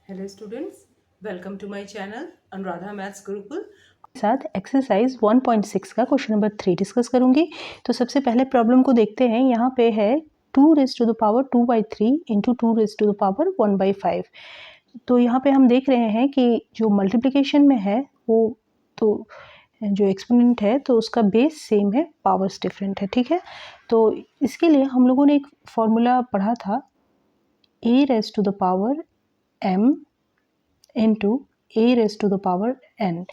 Hello students, welcome to my channel Anuradha maths Gurukul. साथ exercise 1.6 का question number 3 discuss करूंगी। तो सबसे पहले प्रॉब्लम को देखते हैं। यहाँ पे है 2 raise to the power 2/3 into 2 raise to the power 1/5। तो यहाँ पे हम देख रहे हैं कि जो मल्टीप्लिकेशन में है वो तो जो एक्सपोनेंट है तो उसका बेस सेम है, पावर्स डिफरेंट है। ठीक है, तो इसके लिए हम लोगों ने एक फॉर्मूला पढ़ा था, a raise to the power m into a raise to the power n।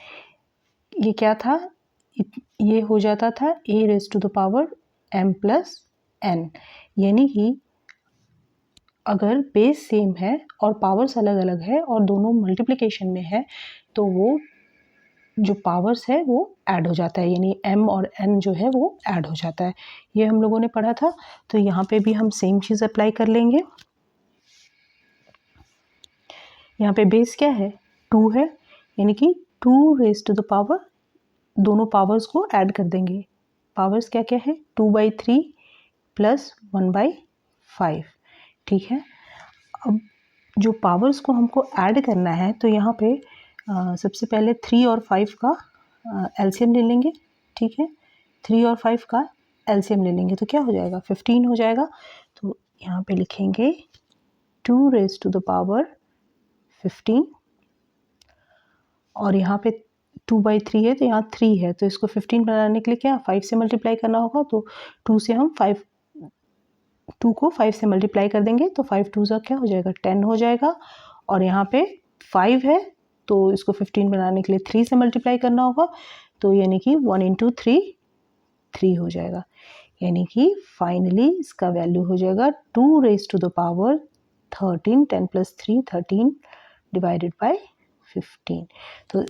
ये क्या था, ये हो जाता था a raise to the power m plus n। यानी कि अगर बेस सेम है और पावर्स अलग अलग है और दोनों मल्टीप्लिकेशन में है तो वो जो पावर्स है वो ऐड हो जाता है, यानी m और n जो है वो ऐड हो जाता है। ये हम लोगों ने पढ़ा था। तो यहाँ पे भी हम सेम चीज़ अप्लाई कर लेंगे। यहाँ पे बेस क्या है, 2 है, यानी कि 2 रेज़ टू द पावर, दोनों पावर्स को ऐड कर देंगे। पावर्स क्या क्या है, 2/3 प्लस 1/5। ठीक है, अब जो पावर्स को हमको ऐड करना है तो यहाँ पे सबसे पहले 3 और 5 का एलसीएम ले लेंगे। ठीक है, 3 और 5 का एलसीएम ले लेंगे तो क्या हो जाएगा, 15 हो जाएगा। तो यहाँ पे लिखेंगे 2 रेज़ टू द पावर 15 और यहाँ पे 2/3 है तो यहाँ 3 है, तो इसको 15 बनाने के लिए क्या 5 से मल्टीप्लाई करना होगा। तो 2 से हम 2 को 5 से मल्टीप्लाई कर देंगे तो 5 2 ज़ा क्या हो जाएगा, 10 हो जाएगा। और यहाँ पे 5 है तो इसको 15 बनाने के लिए 3 से मल्टीप्लाई करना होगा, तो यानी कि 1 इंटू 3 3 हो जाएगा। यानी कि फाइनली इसका वैल्यू हो जाएगा 2 raise to the power 13, 10 plus 3 13 divided by 15। तो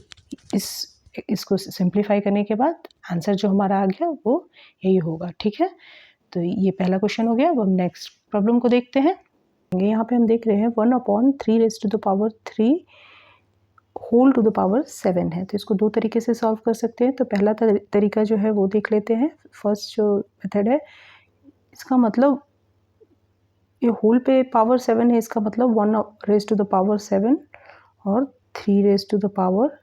इसको सिंप्लीफाई करने के बाद आंसर जो हमारा आ गया वो यही होगा। ठीक है, तो ये पहला क्वेश्चन हो गया। अब हम नेक्स्ट प्रॉब्लम को देखते हैं। यहाँ पे हम देख रहे हैं 1/3 raise to the power 3 whole to the power 7 है। तो इसको दो तरीके से सॉल्व कर सकते हैं। तो पहला तरीका जो है वो देख लेते हैं। फर्स्ट जो मेथड है, इसका मतलब ये होल पे पावर 7 है, इसका मतलब 1 रेज़ टू द पावर 7 और 3 रेज़ टू द पावर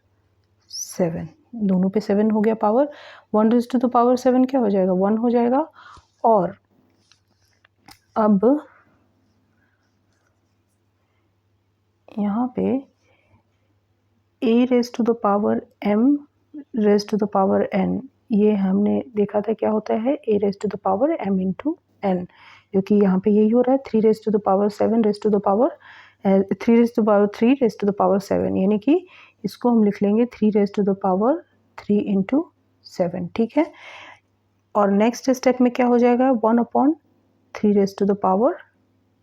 7, दोनों पे 7 हो गया power. 1 raise to the power 7 क्या हो जाएगा, 1 हो जाएगा। और अब यहाँ पे a raise to the power m raise to the power n, ये हमने देखा था क्या होता है, a raise to the power m into n, जो कि यहाँ पे यही हो रहा है 3 raise to the power 7 raise to the power 3 raise to the power 3 raise to the power 7, यानी कि इसको हम लिख लेंगे 3 raise to the power 3 into 7। ठीक है, और नेक्स्ट स्टेप में क्या हो जाएगा, 1/3 रेज़ टू द पावर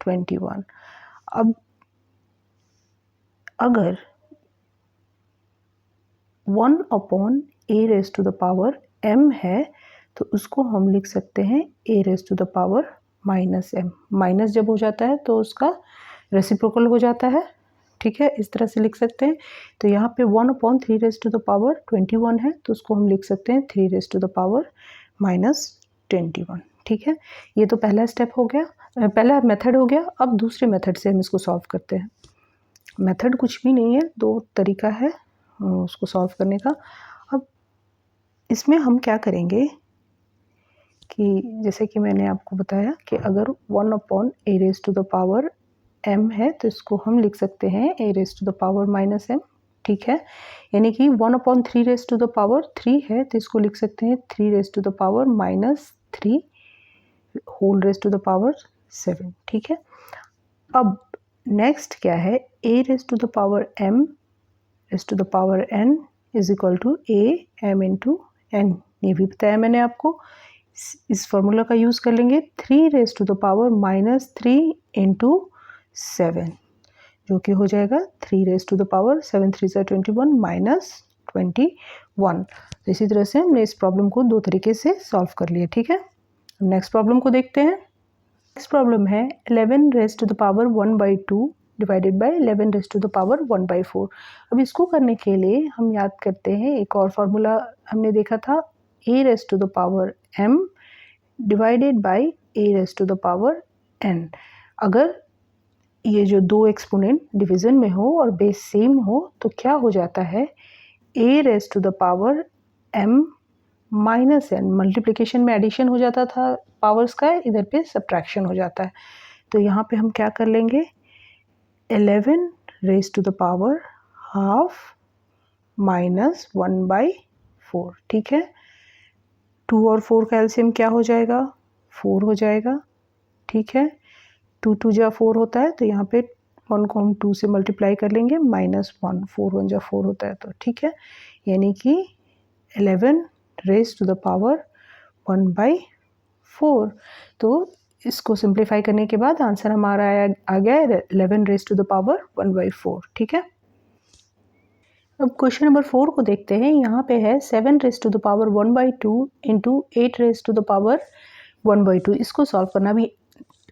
21। अब अगर 1/a raise to the power m है तो उसको हम लिख सकते हैं a raise to the power -m। Minus जब हो जाता है तो उसका रेसिप्रोकल हो जाता है। ठीक है, इस तरह से लिख सकते हैं। तो यहाँ पे 1/3 रेज़ टू द पावर 21 है तो उसको हम लिख सकते हैं 3 रेज़ टू द पावर -21। ठीक है, ये तो पहला स्टेप हो गया, पहला मेथड हो गया। अब दूसरे मेथड से हम इसको सॉल्व करते हैं। मेथड कुछ भी नहीं है, दो तरीका है उसको सॉल्व करने का। अब इसमें हम क्या करेंगे कि जैसे कि मैंने आपको बताया कि अगर 1/a raise to the power m है तो इसको हम लिख सकते हैं a raise to the power -m। ठीक है, यानी कि 1/3 रेज़ टू द पावर 3 है तो इसको लिख सकते हैं 3 raise to the power -3 whole raise to the power 7। ठीक है, अब नेक्स्ट क्या है, a raise to the power m raise to the power n is equal to a m into n। ये भी बताया मैंने आपको। इस फॉर्मूला का यूज़ कर लेंगे 3 raise to the power -3 into 7, जो कि हो जाएगा 3 रेज़ टू द पावर 7 3 ज़ा 21 -21। तो इसी तरह से हमने इस प्रॉब्लम को दो तरीके से सॉल्व कर लिया। ठीक है, नेक्स्ट प्रॉब्लम को देखते हैं। नेक्स्ट प्रॉब्लम है 11 raise to the power 1/2 divided by 11 raise to the power 1/4। अब इसको करने के लिए हम याद करते हैं, एक और फार्मूला हमने देखा था, a raise to the power m divided by a raise to the power n। अगर ये जो दो एक्सपोनेंट डिवीज़न में हो और बेस सेम हो तो क्या हो जाता है, a raise to the power m minus n, multiplication में एडिशन हो जाता था पावर्स का, इधर पे सब्ट्रैक्शन हो जाता है। तो यहाँ पे हम क्या कर लेंगे, 11 raise to the power half minus 1/4, ठीक है। 2 और 4 का एलसीएम क्या हो जाएगा, 4 हो जाएगा, ठीक है। 2 2 जा 4 होता है, तो यहाँ पे 1 को हम 2 से मल्टीप्लाई कर लेंगे, -1, 4 1 जा 4 होता है, तो ठीक है। यानी कि 11 रेज़ टू द पावर 1/4। तो इसको सिंप्लीफाई करने के बाद आंसर हमारा आ गया 11 रेज़ टू द पावर 1/4, ठीक है। अब क्वेश्चन नंबर 4 को देखते हैं। यहाँ पे है 7 raise to the power 1/2 into 8 raise to the power 1/2। इसको सॉल्व करना भी,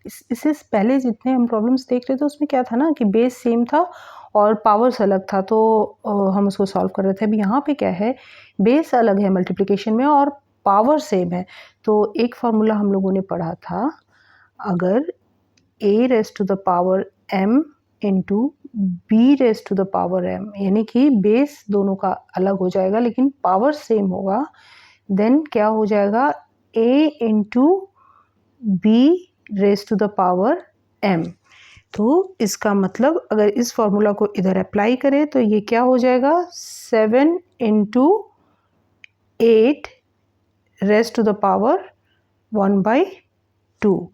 इससे पहले जितने हम प्रॉब्लम्स देख रहे थे उसमें क्या था ना कि बेस सेम था और पावर्स अलग था, तो हम उसको सॉल्व कर रहे थे। अभी यहाँ पे क्या है, बेस अलग है मल्टीप्लिकेशन में और पावर सेम है। तो एक फार्मूला हम लोगों ने पढ़ा था, अगर a raise to the power m into b raise to the power m, यानी कि बेस दोनों का अलग हो जाएगा लेकिन पावर सेम होगा, देन क्या हो जाएगा, a into b raise to the power m। तो इसका मतलब अगर इस फॉर्मूला को इधर अप्लाई करें तो ये क्या हो जाएगा, 7 into 8 raise to the power 1/2।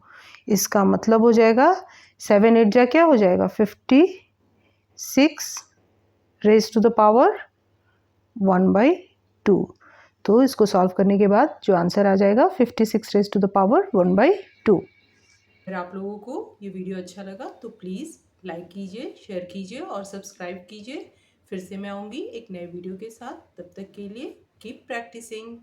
इसका मतलब हो जाएगा 7 8 जा क्या हो जाएगा, 56 रेज़ टू द पावर 1/2। तो इसको सॉल्व करने के बाद जो आंसर आ जाएगा 56 रेज़ टू द पावर 1/2। अगर आप लोगों को ये वीडियो अच्छा लगा तो प्लीज़ लाइक कीजिए, शेयर कीजिए और सब्सक्राइब कीजिए। फिर से मैं आऊँगी एक नए वीडियो के साथ, तब तक के लिए कीप प्रैक्टिसिंग।